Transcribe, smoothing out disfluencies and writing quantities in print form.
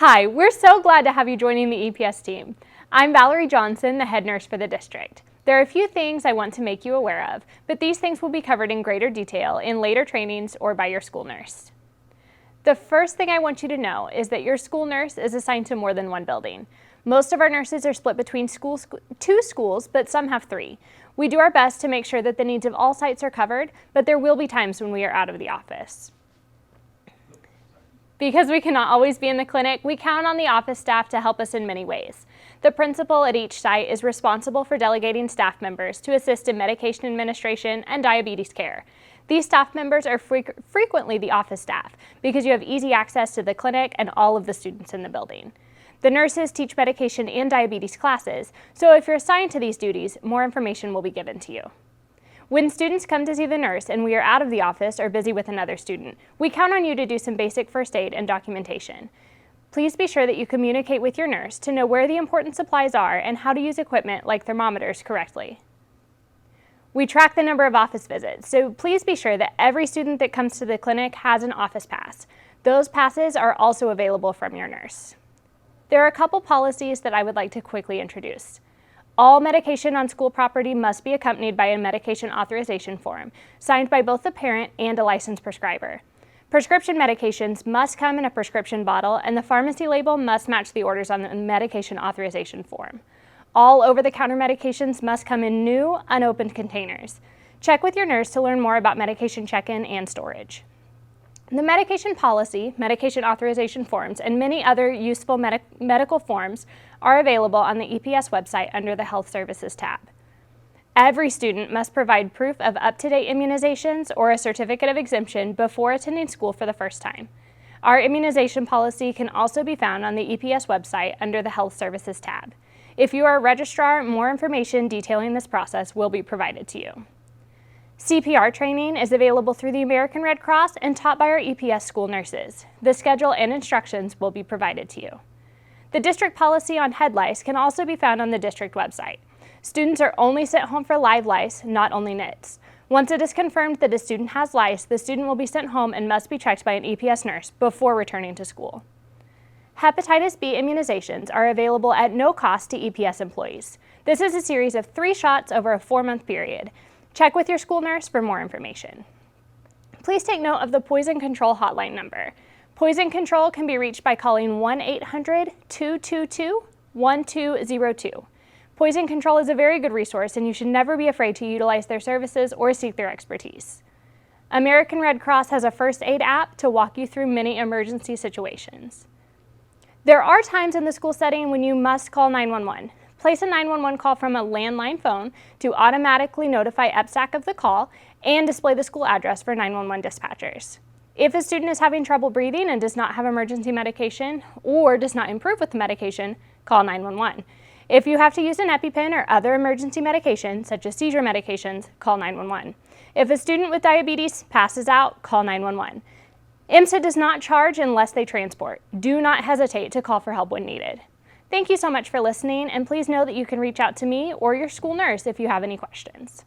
Hi, we're so glad to have you joining the EPS team. I'm Valerie Johnson, the head nurse for the district. There are a few things I want to make you aware of, but these things will be covered in greater detail in later trainings or by your school nurse. The first thing I want you to know is that your school nurse is assigned to more than one building. Most of our nurses are split between two schools, but some have three. We do our best to make sure that the needs of all sites are covered, but there will be times when we are out of the office. Because we cannot always be in the clinic, we count on the office staff to help us in many ways. The principal at each site is responsible for delegating staff members to assist in medication administration and diabetes care. These staff members are frequently the office staff because you have easy access to the clinic and all of the students in the building. The nurses teach medication and diabetes classes, so if you're assigned to these duties, more information will be given to you. When students come to see the nurse and we are out of the office or busy with another student, we count on you to do some basic first aid and documentation. Please be sure that you communicate with your nurse to know where the important supplies are and how to use equipment like thermometers correctly. We track the number of office visits, so please be sure that every student that comes to the clinic has an office pass. Those passes are also available from your nurse. There are a couple policies that I would like to quickly introduce. All medication on school property must be accompanied by a medication authorization form, signed by both the parent and a licensed prescriber. Prescription medications must come in a prescription bottle, and the pharmacy label must match the orders on the medication authorization form. All over-the-counter medications must come in new, unopened containers. Check with your nurse to learn more about medication check-in and storage. The medication policy, medication authorization forms, and many other useful medical forms are available on the EPS website under the Health Services tab. Every student must provide proof of up-to-date immunizations or a certificate of exemption before attending school for the first time. Our immunization policy can also be found on the EPS website under the Health Services tab. If you are a registrar, more information detailing this process will be provided to you. CPR training is available through the American Red Cross and taught by our EPS school nurses. The schedule and instructions will be provided to you. The district policy on head lice can also be found on the district website. Students are only sent home for live lice, not only nits. Once it is confirmed that a student has lice, the student will be sent home and must be checked by an EPS nurse before returning to school. Hepatitis B immunizations are available at no cost to EPS employees. This is a series of 3 shots over a 4-month period. Check with your school nurse for more information. Please take note of the poison control hotline number. Poison control can be reached by calling 1-800-222-1202. Poison control is a very good resource, and you should never be afraid to utilize their services or seek their expertise. American Red Cross has a first aid app to walk you through many emergency situations. There are times in the school setting when you must call 911. Place a 911 call from a landline phone to automatically notify EPSAC of the call and display the school address for 911 dispatchers. If a student is having trouble breathing and does not have emergency medication or does not improve with the medication, call 911. If you have to use an EpiPen or other emergency medication, such as seizure medications, call 911. If a student with diabetes passes out, call 911. IMSA does not charge unless they transport. Do not hesitate to call for help when needed. Thank you so much for listening, and please know that you can reach out to me or your school nurse if you have any questions.